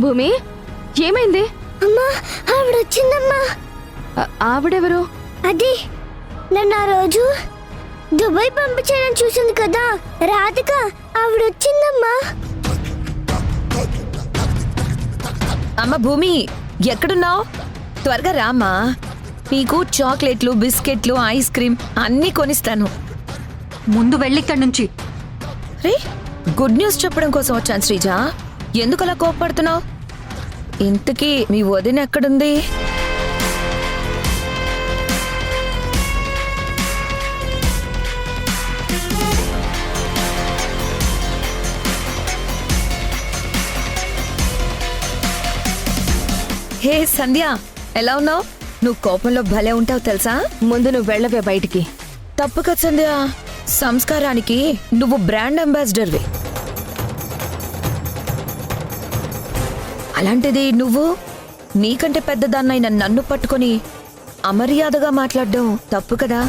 భూమి ఏమైంది? అమ్మా ఆవిడొచ్చిందమ్మా. ఆవిడెవరు? అది నన్ను ఆ రోజు దుబాయ్ పంపించానని చూసింది కదా రాధిక, ఆవిడొచ్చిందమ్మా. అమ్మ భూమి, ఎక్కడున్నావు? త్వరగా రామ్మా. నీకు చాక్లెట్లు, బిస్కెట్లు, ఐస్ క్రీమ్ అన్నీ కొనిస్తాను. ముందు వెళ్ళిక్కడి నుంచి. రే, గుడ్ న్యూస్ చెప్పడం కోసం వచ్చాను శ్రీజ. ఎందుకు అలా కోప్పడుతున్నావు? ఇంతకీ మీ వదిన ఎక్కడుంది? హే సంధ్య, ఎలా ఉన్నావు? నువ్వు కోపంలో భలే ఉంటావు తెలుసా. ముందు నువ్వు వెళ్ళవే బయటికి. తప్పు కదా సంధ్య, సంస్కారానికి నువ్వు బ్రాండ్ అంబాసిడర్వి. అలాంటిది నువ్వు నీకంటే పెద్దదాన్నైన నన్ను పట్టుకొని అమర్యాదగా మాట్లాడడం తప్పు కదా.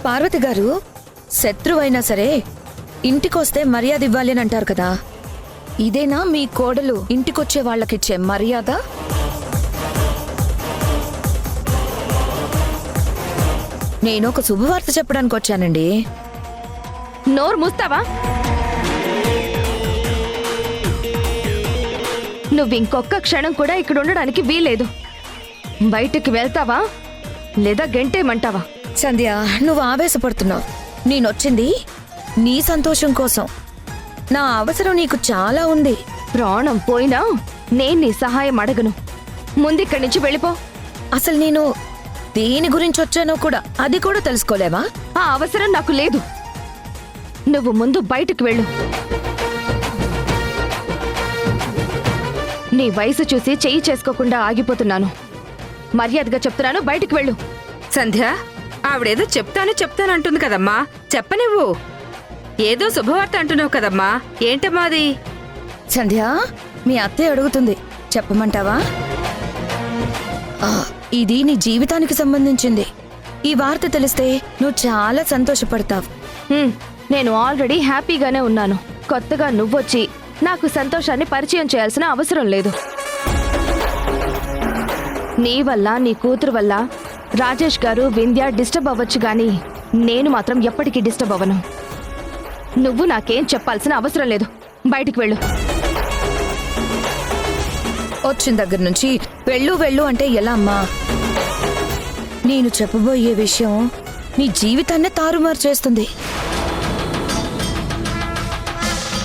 పార్వతి గారు, శత్రువైనా సరే ఇంటికొస్తే మర్యాద ఇవ్వాలి అని అంటారు కదా. ఇదేనా మీ కోడలు ఇంటికొచ్చే వాళ్ళకిచ్చే మర్యాద? నేను ఒక శుభవార్త చెప్పడానికి వచ్చానండి. నోరు మూస్తావా? నువ్వు ఇంకొక్క క్షణం కూడా ఇక్కడ ఉండడానికి వీలేదు. బయటికి వెళ్తావా లేదా గంటేమంటావా? సంధ్య, నువ్వు ఆవేశపడుతున్నావు. నేనొచ్చింది నీ సంతోషం కోసం. నా అవసరం నీకు చాలా ఉంది. ప్రాణం పోయినా నేను నీ సహాయం అడగను. ముందిక్కడి నుంచి వెళ్ళిపో. అసలు నేను దేని గురించి వచ్చానో కూడా అది కూడా తెలుసుకోలేవా? ఆ అవసరం నాకు లేదు. నువ్వు ముందు బయటకు వెళ్ళు. నీ వయసు చూసి చెయ్యి చేసుకోకుండా ఆగిపోతున్నాను. మర్యాదగా చెప్తున్నాను, బయటికి వెళ్ళు. సంధ్య, ఆవిడేదో చెప్తానంటుంది కదమ్మా, చెప్పనివ్వు. ఏదో శుభవార్త అంటున్నావు కదమ్మా, ఏంటమ్మా అది? సంధ్య, మీ అత్తయ్య అడుగుతుంది, చెప్పమంటావా? ఇది నీ జీవితానికి సంబంధించింది. ఈ వార్త తెలిస్తే నువ్వు చాలా సంతోషపడతావు. నేను ఆల్రెడీ హ్యాపీగానే ఉన్నాను. కొత్తగా నువ్వొచ్చి నాకు సంతోషాన్ని పరిచయం చేయాల్సిన అవసరం లేదు. నీ వల్ల, నీ కూతురు వల్ల రాజేష్ గారు, వింధ్య డిస్టర్బ్ అవ్వచ్చు గాని నేను మాత్రం ఎప్పటికీ డిస్టర్బ్ అవ్వను. నువ్వు నాకేం చెప్పాల్సిన అవసరం లేదు. బయటికి వెళ్ళు. వచ్చిన దగ్గర నుంచి వెళ్ళు వెళ్ళు అంటే ఎలా అమ్మా? నేను చెప్పబోయే విషయం నీ జీవితాన్నే తారుమారు చేస్తుంది.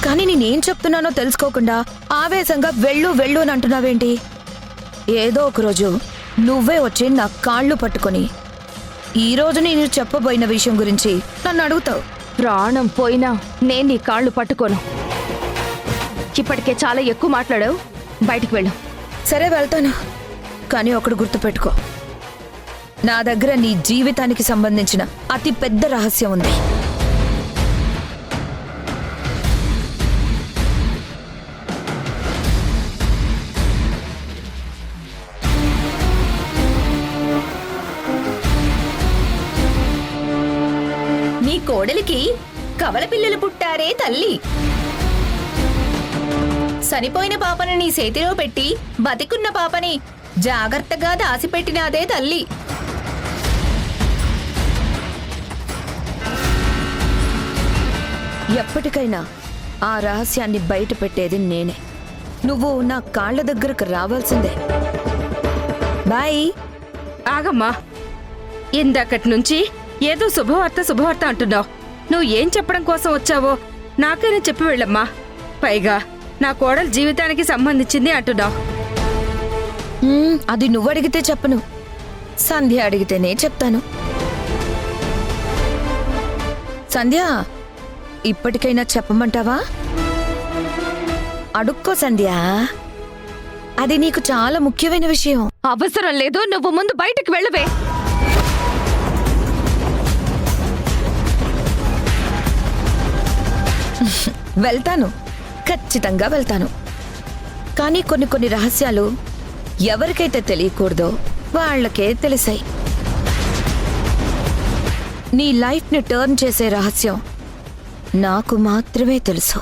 కానీ నేనేం చెప్తున్నానో తెలుసుకోకుండా ఆవేశంగా వెళ్ళు వెళ్ళు అని అంటున్నావేంటి? ఏదో ఒకరోజు నువ్వే వచ్చి నా కాళ్ళు పట్టుకొని ఈరోజు నేను చెప్పబోయిన విషయం గురించి నన్ను అడుగుతావు. ప్రాణం పోయినా నేను నీ కాళ్ళు పట్టుకోను. ఇప్పటికే చాలా ఎక్కువ మాట్లాడావు. బయటికి వెళ్ళు. సరే, వెళ్తాను. కానీ ఒకటి గుర్తుపెట్టుకో, నా దగ్గర నీ జీవితానికి సంబంధించిన అతి పెద్ద రహస్యం ఉంది. నీ కోడలికి కవల పిల్లలు పుట్టారే తల్లి. చనిపోయిన పాపని నీ చేతిలో పెట్టి బతికున్న పాపని జాగ్రత్తగా దాసిపెట్టినాదే తల్లి. ఎప్పటికైనా ఆ రహస్యాన్ని బయట పెట్టేది నేనే. నువ్వు నా కాళ్ళ దగ్గరకు రావాల్సిందే. బాయ్. ఆగమ్మా, ఇందాకటి నుంచి ఏదో శుభవార్త అంటున్నావు. నువ్వు ఏం చెప్పడం కోసం వచ్చావో నాకైనా చెప్పి వెళ్ళమ్మా. పైగా నా కోడలు జీవితానికి సంబంధించింది అంటున్నావు. అది నువ్వు అడిగితే చెప్పను, సంధ్య అడిగితేనే చెప్తాను. సంధ్య, ఇప్పటికైనా చెప్పమంటావా? అడుక్కో సంధ్య, అది నీకు చాలా ముఖ్యమైన విషయం. అవసరం లేదు. నువ్వు ముందు బయటికి వెళ్ళవే. వెళ్తాను, ఖచ్చితంగా వెళ్తాను. కానీ కొన్ని రహస్యాలు ఎవరికైతే తెలియకూడదో వాళ్ళకే తెలిసాయి. నీ లైఫ్ని టర్న్ చేసే రహస్యం నాకు మాత్రమే తెలుసు.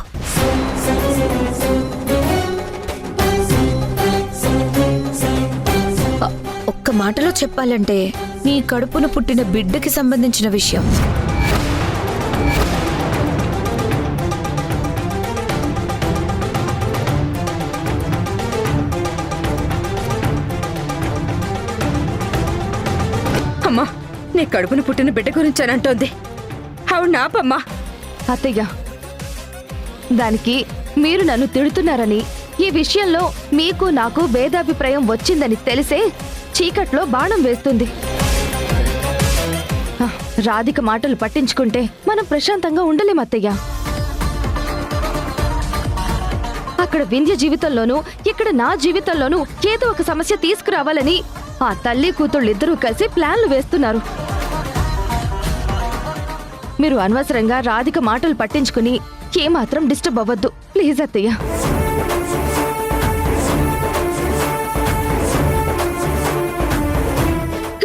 మాటలో చెప్పాలంటే నీ కడుపున పుట్టిన బిడ్డకి సంబంధించిన విషయం. అమ్మా, నీ కడుపున పుట్టిన బిడ్డ గురించి అని అంటోంది. ఆవిడ నాపమ్మా. అత్తయ్య, దానికి మీరు నన్ను తిడుతున్నారని, ఈ విషయంలో మీకు నాకు భేదాభిప్రాయం వచ్చిందని తెలిసే చీకట్లో బాణం వేస్తుంది. రాధిక మాటలు పట్టించుకుంటే మనం ప్రశాంతంగా ఉండలేం అత్తయ్య. అక్కడ వింధ్య జీవితంలోనూ ఇక్కడ నా జీవితంలోనూ ఏదో ఒక సమస్య తీసుకురావాలని ఆ తల్లి కూతుళ్ళిద్దరూ కలిసి ప్లాన్లు వేస్తున్నారు. మీరు అనవసరంగా రాధిక మాటలు పట్టించుకుని ఏమాత్రం డిస్టర్బ్ అవ్వద్దు ప్లీజ్ అత్తయ్య.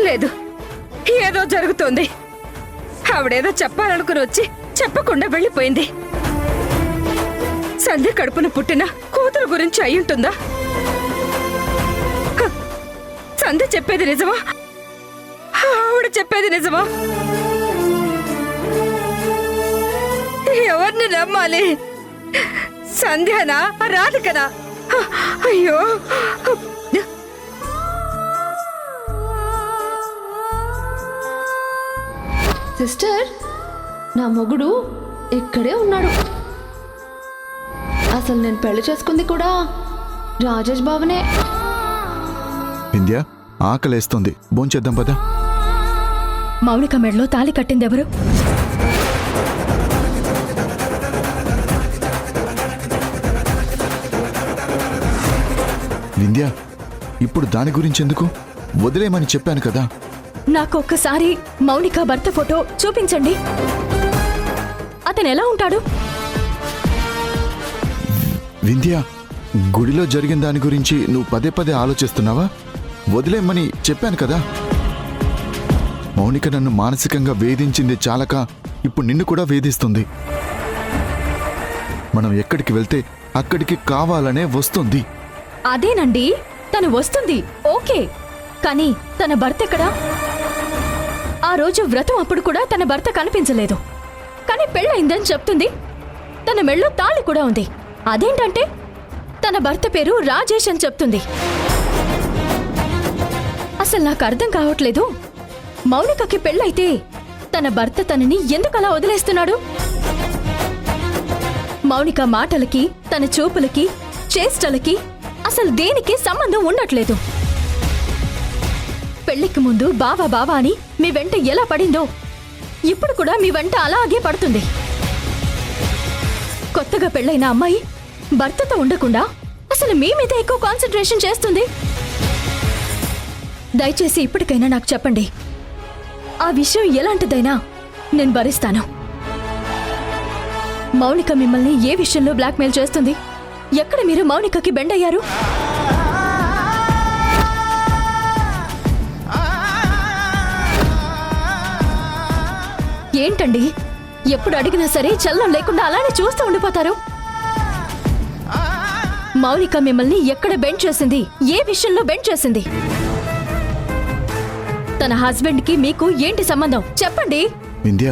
లేదు, ఏదో జరుగుతోంది. ఆవిడేదో చెప్పాలనుకుని వచ్చి చెప్పకుండా వెళ్ళిపోయింది. సంధ్య కడుపున పుట్టిన కూతురు గురించి అయ్యుంటుందా? సంధ్య చెప్పేది నిజమా? ఆవిడ చెప్పేది నిజమా? ఎవరిని నమ్మాలి? సంధ్యనా, రాధికనా? అయ్యో, సిస్టర్, నా మొగుడు ఇక్కడే ఉన్నాడు. అసలు నేను పెళ్లి చేసుకుంది కూడా రాజేష్ బావనే. వింధ్య, ఆకలేస్తుంది, భోంచేద్దాం పద. మౌనిక మెడలో తాళి కట్టిందెవరు? వింధ్య, ఇప్పుడు దాని గురించి ఎందుకు? వదిలేమని చెప్పాను కదా. నాకొక్కసారి మౌనిక భర్త ఫోటో చూపించండి. అతను ఎలా ఉంటాడు? వింధ్య, గుడిలో జరిగిన దాని గురించి నువ్వు పదే పదే ఆలోచిస్తున్నావా? వదిలేమని చెప్పాను కదా. మౌనిక నన్ను మానసికంగా వేధించింది చాలక ఇప్పుడు నిన్ను కూడా వేధిస్తుంది. మనం ఎక్కడికి వెళ్తే అక్కడికి కావాలనే వస్తుంది. అదేనండి, తను వస్తుంది ఓకే, కానీ తన భర్త ఎక్కడా? ఆ రోజు వ్రతం అప్పుడు కూడా తన భర్త కనిపించలేదు, కానీ పెళ్ళయిందని చెప్తుంది. తన మెళ్ళో తాళి కూడా ఉంది. అదేంటంటే తన భర్త పేరు రాజేష్ అని చెప్తుంది. అసలు నాకు అర్థం కావట్లేదు. మౌనికకి పెళ్ళైతే తన భర్త తనని ఎందుకలా వదిలేస్తున్నాడు? మౌనిక మాటలకి, తన చూపులకి, చేష్టలకి అసలు దేనికి సంబంధం ఉండట్లేదు. పెళ్లికి ముందు బావా బావా అని మీ వెంట ఎలా పడిందో ఇప్పుడు కూడా మీ వెంట అలాగే పడుతుంది. కొత్తగా పెళ్ళైన అమ్మాయి భర్తతో ఉండకుండా అసలు మీ మీద ఎక్కువ కాన్సన్ట్రేషన్ చేస్తుంది. దయచేసి ఇప్పటికైనా నాకు చెప్పండి. ఆ విషయం ఎలాంటిదైనా నేను భరిస్తాను. మౌనిక మిమ్మల్ని ఏ విషయంలో బ్లాక్మెయిల్ చేస్తుంది? ఎక్కడ మీరు మౌనికకి బెండ్ అయ్యారు? ఏంటండి, ఎప్పుడు అడిగినా సరే చలనం లేకుండా అలానే చూస్తూ ఉండిపోతారు. మౌనిక మిమ్మల్ని ఎక్కడ బెండ్ చేసింది? ఏ విషయంలో బెండ్ చేసింది? తన హస్బెండ్ కి మీకు ఏంటి సంబంధం? చెప్పండి. వింధ్య,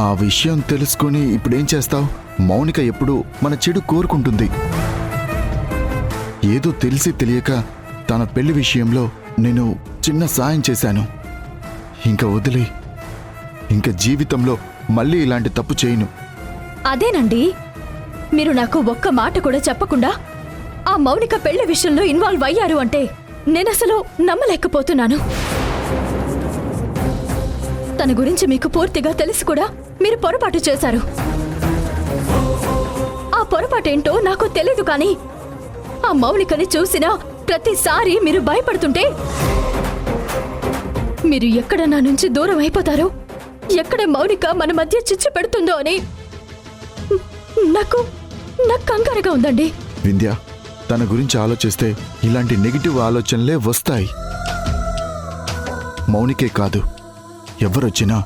ఆ విషయం తెలుసుకుని ఇప్పుడేం చేస్తావు? మౌనిక ఎప్పుడు మన చెడు కోరుకుంటుంది. ఏదో తెలిసి తెలియక తన పెళ్లి విషయంలో నేను చిన్న సాయం చేశాను. ఇంకా వదిలే. ఇంకా జీవితంలో మళ్ళీ ఇలాంటి తప్పు చేయను. అదేనండి, మీరు నాకు ఒక్క మాట కూడా చెప్పకుండా ఆ మౌనిక పెళ్లి విషయంలో ఇన్వాల్వ్ అయ్యారు అంటే నేనసలు నమ్మలేకపోతున్నాను. తన గురించి మీకు పూర్తిగా తెలిసి కూడా మీరు పొరపాటు చేశారు. ఆ పొరపాటేంటో నాకు తెలీదు, కానీ ఆ మౌనికని చూసినా ప్రతిసారి మీరు భయపడుతుంటే మీరు ఎక్కడ నా నుంచి దూరం అయిపోతారో, ఎక్కడ మౌనిక మన మధ్య చిచ్చు పెడుతుందో అని నాకు కంగారుగా ఉందండి. వింధ్య, తన గురించి ఆలోచిస్తే ఇలాంటి నెగిటివ్ ఆలోచనలే వస్తాయి. మౌనికే కాదు, ఎవరొచ్చినా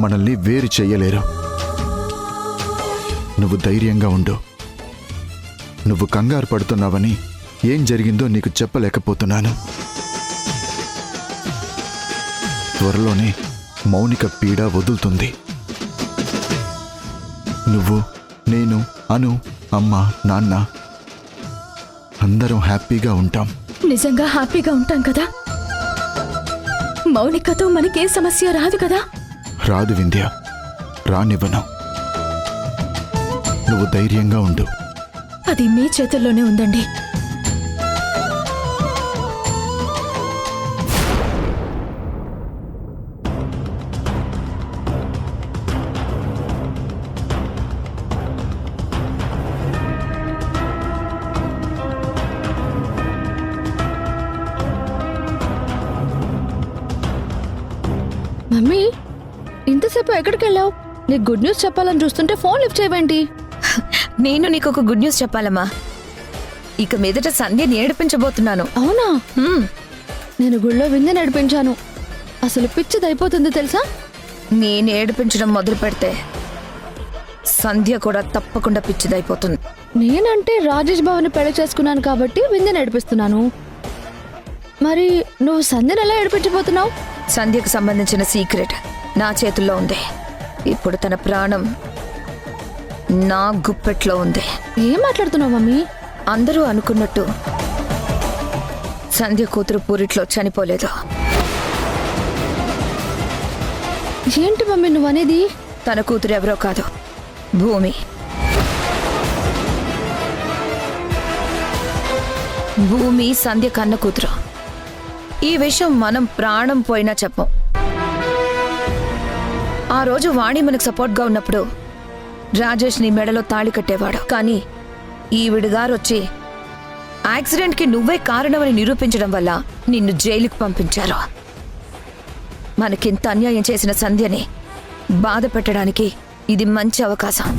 మనల్ని వేరు చెయ్యలేరు. నువ్వు ధైర్యంగా ఉండు. నువ్వు కంగారు పడుతున్నావని ఏం జరిగిందో నీకు చెప్పలేకపోతున్నాను. త్వరలోనే మౌనిక పీడ వదులుతుంది. నువ్వు, నేను, అను, అమ్మ, నాన్న అందరం హ్యాపీగా ఉంటాం. నిజంగా హ్యాపీగా ఉంటాం కదా? మౌనికతో మనకే సమస్య రాదు కదా? రాదు వింధ్య, రానివ్వను. నువ్వు ధైర్యంగా ఉండు. అది మీ చేతుల్లోనే ఉందండి. మమ్మీ, ఇంతసేపు ఎక్కడికి వెళ్ళావు? నీకు గుడ్ న్యూస్ చెప్పాలని చూస్తుంటే ఫోన్ లిఫ్ట్ చేయవేంటి? నేను నీకు ఒక గుడ్ న్యూస్ చెప్పాలమ్మా. ఇక మీదట సంధ్యని ఏడిపించబోతున్నాను. అవునా? హ్మ్. నేను గుళ్ళో విందు నడిపించాను. అసలు పిచ్చిదైపోతుంది తెలుసా? నేను ఏడిపించడం మొదలు పెడితే సంధ్య కూడా తప్పకుండా పిచ్చిదైపోతుంది. నేనంటే రాజేష్ బావని పెళ్లి చేసుకున్నాను కాబట్టి విందు నడిపిస్తున్నాను. మరి నువ్వు సంధ్యను ఎలా ఏడిపించబోతున్నావు? సంధ్యకు సంబంధించిన సీక్రెట్ నా చేతుల్లో ఉంది. ఇప్పుడు తన ప్రాణం నా గుప్పెట్లో ఉంది. ఏం మాట్లాడుతున్నావు మమ్మీ? అందరూ అనుకున్నట్టు సంధ్య కూతురు పూరిట్లో చనిపోలేదు. ఏంటి మమ్మీ నువ్వు అనేది? తన కూతురు ఎవరో కాదు, భూమి. భూమి సంధ్య కన్న కూతురు. ఈ విషయం మనం ప్రాణం పోయినా చెప్పం. ఆ రోజు వాణి మనకు సపోర్ట్గా ఉన్నప్పుడు రాజేష్ నీ మెడలో తాళి కట్టేవాడు. కానీ ఈవిడిగారు వచ్చి యాక్సిడెంట్కి నువ్వే కారణమని నిరూపించడం వల్ల నిన్ను జైలుకు పంపించారు. మనకింత అన్యాయం చేసిన సంధ్యని బాధ పెట్టడానికి ఇది మంచి అవకాశం.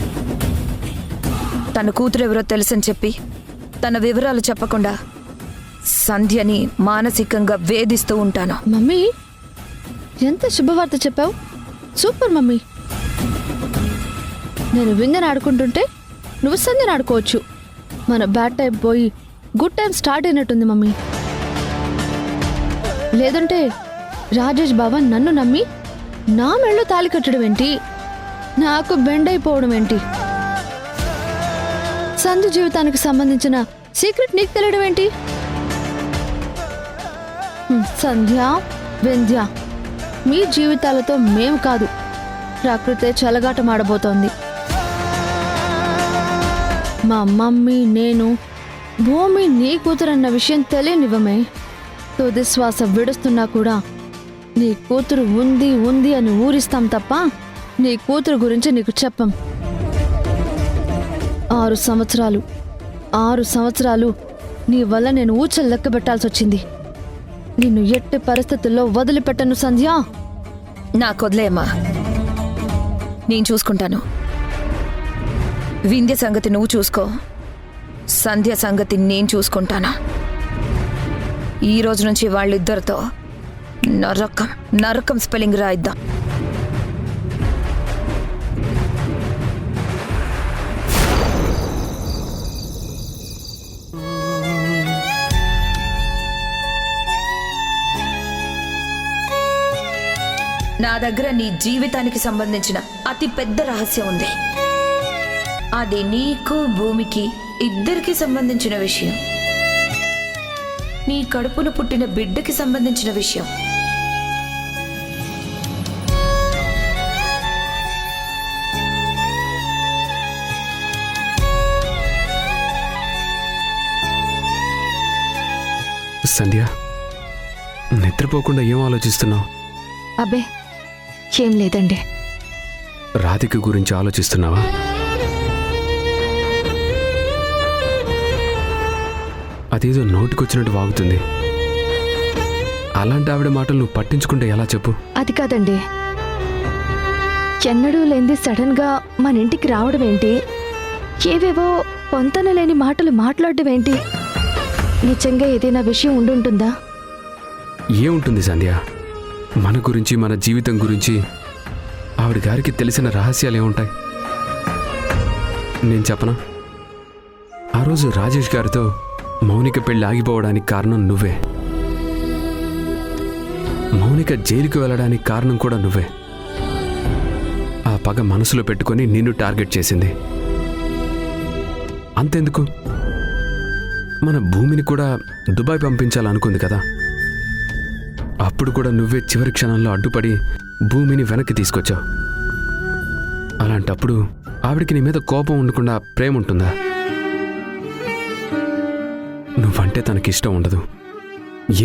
తన కూతురెవరో తెలుసని చెప్పి తన వివరాలు చెప్పకుండా సంధ్యని మానసికంగా వేధిస్తూ ఉంటాను. మమ్మీ, ఎంత శుభవార్త చెప్పావు. Super mummy. నేను విందని ఆడుకుంటుంటే నువ్వు సంధ్యని ఆడుకోవచ్చు. మన బ్యాడ్ టైం పోయి గుడ్ టైం స్టార్ట్ అయినట్టుంది మమ్మీ. లేదంటే రాజేష్ బాబా నన్ను నమ్మి నా మెళ్ళో తాళి కట్టడం ఏంటి? నాకు బెండ్ అయిపోవడం ఏంటి? సంధ్య జీవితానికి సంబంధించిన సీక్రెట్ నీకు తెలియడం ఏంటి? సంధ్య, వింధ్య, మీ జీవితాలతో మేము కాదు, ప్రకృతే చెలగాటమాడబోతోంది. మా మమ్మీ, నేను, భూమి నీ కూతురన్న విషయం తెలియనివ్వమే. తుది శ్వాస విడుస్తున్నా కూడా నీ కూతురు ఉంది ఉంది అని ఊరిస్తాం తప్ప నీ కూతురు గురించి నీకు చెప్పం. 6 సంవత్సరాలు నీ వల్ల నేను ఊచలు లెక్క పెట్టాల్సి వచ్చింది. నిన్ను ఎట్టి పరిస్థితుల్లో వదిలిపెట్టను సంధ్య. నాకు వదిలేమ్మా, నేను చూసుకుంటాను. వింధ్య సంగతి నువ్వు చూసుకో, సంధ్య సంగతి నేను చూసుకుంటాను. ఈ రోజు నుంచి వాళ్ళిద్దరితో నరకం స్పెల్లింగ్ రాయిద్దాం. నా దగ్గర నీ జీవితానికి సంబంధించిన అతి పెద్ద రహస్యం ఉంది. అది నీకు భూమికి ఇద్దరికి సంబంధించిన విషయం. నీ కడుపును పుట్టిన బిడ్డకి సంబంధించిన విషయం. సంధ్య, నిద్రపోకుండా ఏం ఆలోచిస్తున్నావు? అబ్బే ఏం లేదండి. రాధిక గురించి ఆలోచిస్తున్నావా? అదేదో నోటికొచ్చినట్టు వాగుతుంది. అలాంటి ఆవిడ మాటలు నువ్వు పట్టించుకుంటే ఎలా చెప్పు? అది కాదండి, ఎన్నడూ లేనిది సడన్ గా మన ఇంటికి రావడం ఏంటి? ఏవేవో పొంతన లేని మాటలు మాట్లాడడం ఏంటి? నిజంగా ఏదైనా విషయం ఉండుంటుందా? ఏముంటుంది సంధ్య? మన గురించి, మన జీవితం గురించి ఆవిడ గారికి తెలిసిన రహస్యాలు ఏముంటాయి? నేను చెప్పనా? ఆ రోజు రాజేష్ గారితో మౌనిక పెళ్లి ఆగిపోవడానికి కారణం నువ్వే. మౌనిక జైలుకి వెళ్ళడానికి కారణం కూడా నువ్వే. ఆ పగ మనసులో పెట్టుకొని నిన్ను టార్గెట్ చేసింది. అంతెందుకు, మన భూమిని కూడా దుబాయ్ పంపించాలనుకుంది కదా. అప్పుడు కూడా నువ్వే చివరి క్షణంలో అడ్డుపడి భూమిని వెనక్కి తీసుకొచ్చావు. అలాంటప్పుడు ఆవిడికి నీ మీద కోపం ఉండకుండా ప్రేమ ఉంటుందా? నువ్వంటే తనకిష్టం ఉండదు.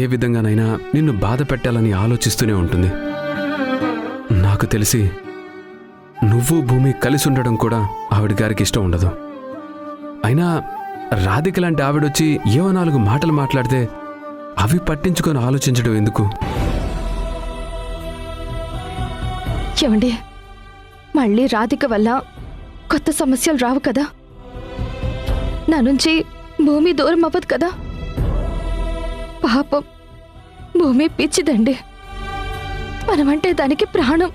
ఏ విధంగానైనా నిన్ను బాధ పెట్టాలని ఆలోచిస్తూనే ఉంటుంది. నాకు తెలిసి నువ్వు భూమి కలిసి ఉండడం కూడా ఆవిడ గారికి ఇష్టం ఉండదు. అయినా రాధిక లాంటి ఆవిడొచ్చి ఏవో 4 మాటలు మాట్లాడితే అవి పట్టించుకొని ఆలోచించడం ఎందుకు? ఏమండి, మళ్ళీ రాధిక వల్ల కొత్త సమస్యలు రావు కదా? నా నుంచి భూమి దూరం అవ్వదు కదా? పాపం భూమి పిచ్చిదండి. మనమంటే దానికి ప్రాణం.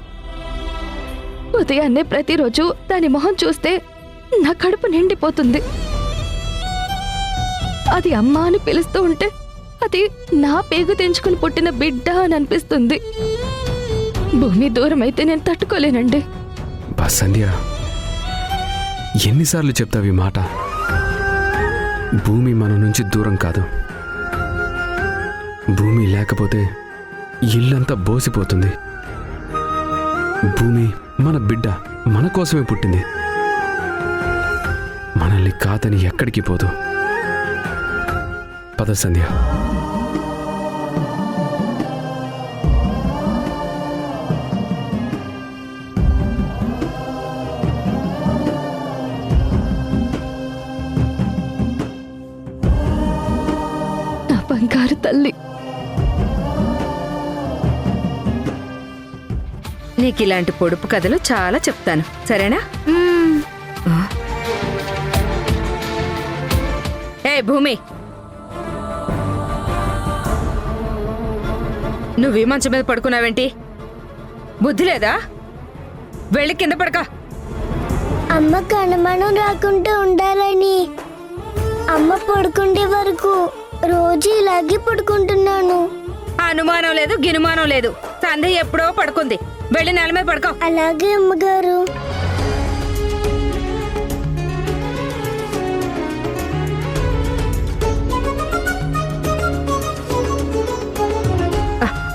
ఉదయాన్నే ప్రతిరోజు దాని మొహం చూస్తే నా కడుపు నిండిపోతుంది. అది అమ్మ అని పిలుస్తూ ఉంటే అది నా పేగు తెంచుకుని పుట్టిన బిడ్డ అని అనిపిస్తుంది. భూమి దూరం అయితే నేను తట్టుకోలేనండి. బస్ సంధ్య, ఎన్నిసార్లు చెప్తావు ఈ మాట? భూమి మన నుంచి దూరం కాదు. భూమి లేకపోతే ఇల్లంతా బోసిపోతుంది. భూమి మన బిడ్డ, మన కోసమే పుట్టింది. మనల్ని కాదని ఎక్కడికి పోదు. పద సంధ్య. నా బంగారు తల్లి. నీకు ఇలాంటి పొడుపు కథలు చాలా చెప్తాను, సరేనా? ఏ భూమి, నువ్వు ఈ మంచం మీద పడుకున్నావేంటి? బుద్ధి లేదా? వెళ్ళి కింద పడక. అమ్మకు అనుమానం రాకుండా ఉండాలని అమ్మ పడుకుండే వరకు రోజు ఇలాగే పడుకుంటున్నాను. అనుమానం లేదు, గినుమానం లేదు. సంధ్య ఎప్పుడో పడుకుంది. వెళ్ళి నేల మీద పడుకో. అలాగే అమ్మగారు.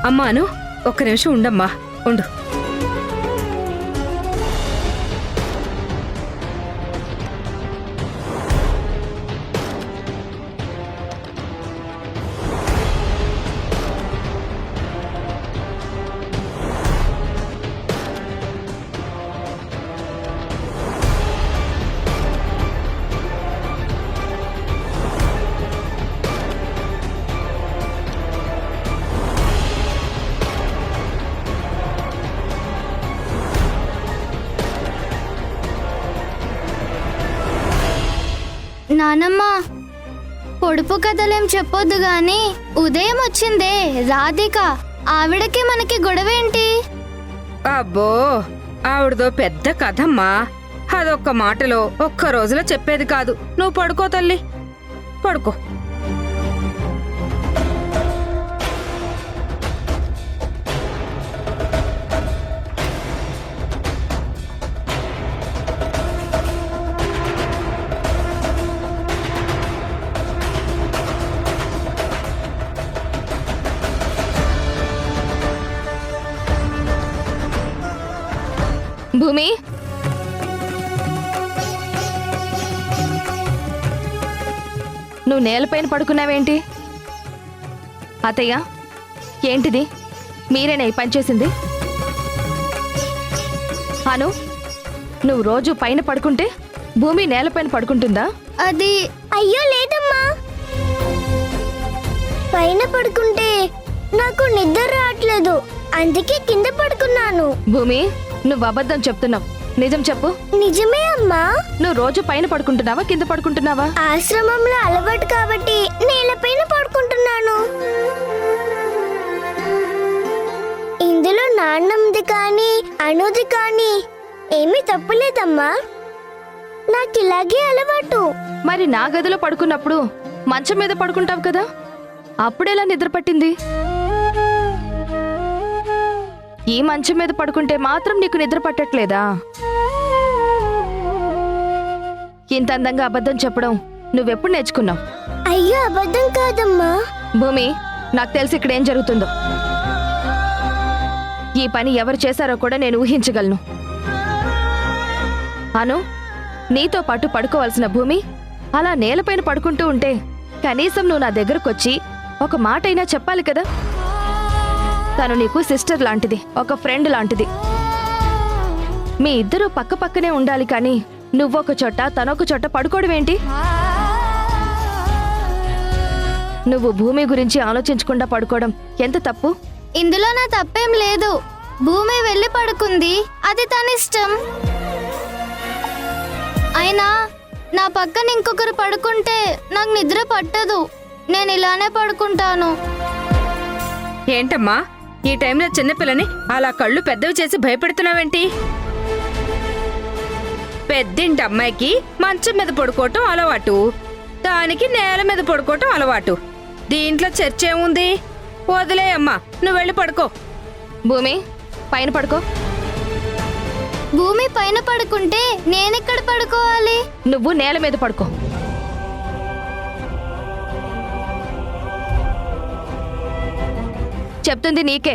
అమ్మాను, ఒక్క నిమిషం ఉండమ్మా, ఉండు. నానమ్మ, పొడుపు కథలేం చెప్పొద్దు గాని ఉదయం వచ్చిందే రాధిక, ఆవిడకి మనకి గొడవేంటి? అబ్బో, ఆవిడదో పెద్ద కథమ్మా. అదొక్క మాటలో ఒక్క రోజులో చెప్పేది కాదు. నువ్వు పడుకో తల్లి, పడుకో. భూమి, నువ్వు నేలపైన పడుకున్నావేంటి? అత్తయ్య, ఏంటిది? మీరేనా ఈ పని చేసింది? అను, నువ్వు రోజు పైన పడుకుంటే భూమి నేలపైన పడుకుంటుందా? అది అయ్యో లేదమ్మా. పైన పడుకుంటే నాకు నిద్ర రావట్లేదు, అందుకే కింద పడుకున్నాను. భూమి, నువ్వు అబద్ధం చెప్తున్నావు. నిజం చెప్పు. నిజమే అమ్మా. నువ్వు రోజు పైన పడుకుంటున్నావా, కింద పడుకుంటున్నావా? ఆశ్రమంలో అలవాటు కాబట్టి నేలపైన పడుకుంటున్నాను. ఇందులో నాన్నమ్మది కానీ అనుది కానీ ఏమీ తప్పులేదమ్మా. నాకు ఇలాగే అలవాటు. మరి నా గదిలో పడుకున్నప్పుడు మంచం మీద పడుకుంటావు కదా, అప్పుడెలా నిద్ర పట్టింది? ఈ మంచం మీద పడుకుంటే మాత్రం నీకు నిద్ర పట్టట్లేదా? ఇంత అందంగా అబద్ధం చెప్పడం నువ్వెప్పుడు నేర్చుకున్నావు? అయ్యో అబద్ధం కాదమ్మా. భూమి, నాకు తెలిసి ఇక్కడ ఏం జరుగుతుందో. ఈ పని ఎవరు చేశారో కూడా నేను ఊహించగలను. అను, నీతో పాటు పడుకోవాల్సిన భూమి అలా నేలపైన పడుకుంటూ ఉంటే కనీసం నువ్వు నా దగ్గరకొచ్చి ఒక మాట అయినా చెప్పాలి కదా. తను నీకు సిస్టర్ లాంటిది, ఒక ఫ్రెండ్ లాంటిది. మీ ఇద్దరూ పక్క పక్కనే ఉండాలి, కానీ నువ్వొక చోట తనొక చోట పడుకోవడం ఏంటి? నువ్వు భూమి గురించి ఆలోచించకుండా పడుకోవడం ఎంత తప్పు? ఇందులో నా తప్పేం లేదు. భూమి వెళ్ళి పడుకుంది, అది తన ఇష్టం. అయినా నా పక్కన ఇంకొకరు పడుకుంటే నాకు నిద్ర పట్టదు. నేను ఇలానే పడుకుంటాను. ఏంటమ్మా ఈ టైంలో చిన్నపిల్లని అలా కళ్ళు పెద్దవి చేసి భయపెడుతున్నావేంటి? పెద్దింటి అమ్మాయికి మంచం మీద పడుకోవటం అలవాటు, దానికి నేల మీద పడుకోవటం అలవాటు. దీంట్లో చర్చ ఏముంది? వదిలే అమ్మా, నువ్వు వెళ్ళి పడుకో. భూమి, పైన పడుకో. భూమి పైన పడుకుంటే నేనెక్కడ పడుకోవాలి? నువ్వు నేల మీద పడుకో. చెప్తుంది నీకే.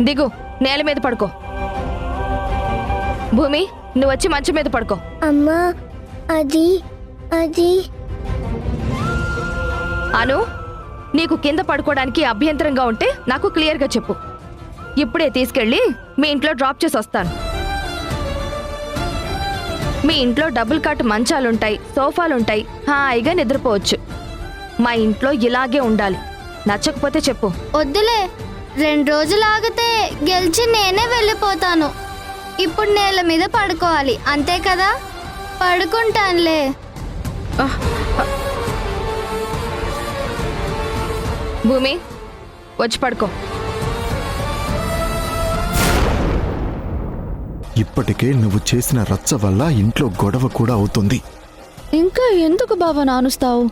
దిగు, నేల మీద పడుకో. భూమి, నువ్వు వచ్చి మంచం మీద పడుకో. అమ్మా అది అది అను, నీకు కింద పడుకోవడానికి అభ్యంతరంగా ఉంటే నాకు క్లియర్గా చెప్పు. ఇప్పుడే తీసుకెళ్ళి మీ ఇంట్లో డ్రాప్ చేసి వస్తాను. మీ ఇంట్లో డబుల్ కాట్ మంచాలుంటాయి, సోఫాలుంటాయి, హాయిగా నిద్రపోవచ్చు. మా ఇంట్లో ఇలాగే ఉండాలి. నచ్చకపోతే చెప్పు. వద్దులే, 2 రోజులు ఆగితే గెలిచి నేనే వెళ్ళిపోతాను. ఇప్పుడు నేల మీద పడుకోవాలి అంతే కదా? పడుకుంటానులే. భూమి, వచ్చి పడుకో. ఇప్పటికే నువ్వు చేసిన రచ్చ వల్ల ఇంట్లో గొడవ కూడా అవుతుంది. ఇంకా ఎందుకు బావా నానుస్తావు?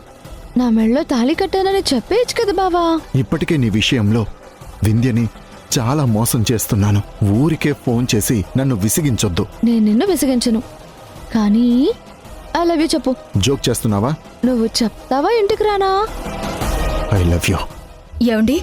నా మెళ్ళో తాళి కట్టానని చెప్పేయచ్చు కదా బావా. ఇప్పటికే నీ విషయంలో వింధ్యని చాలా మోసం చేస్తున్నాను. ఊరికే ఫోన్ చేసి నన్ను విసిగించొద్దు. నేను నిన్ను విసిగించను, కానీ ఐ లవ్ యూ చెప్పు. జోక్ చేస్తున్నావా? నువ్వు చెప్తావా ఇంటికి రానా? I love you. ఏమండి,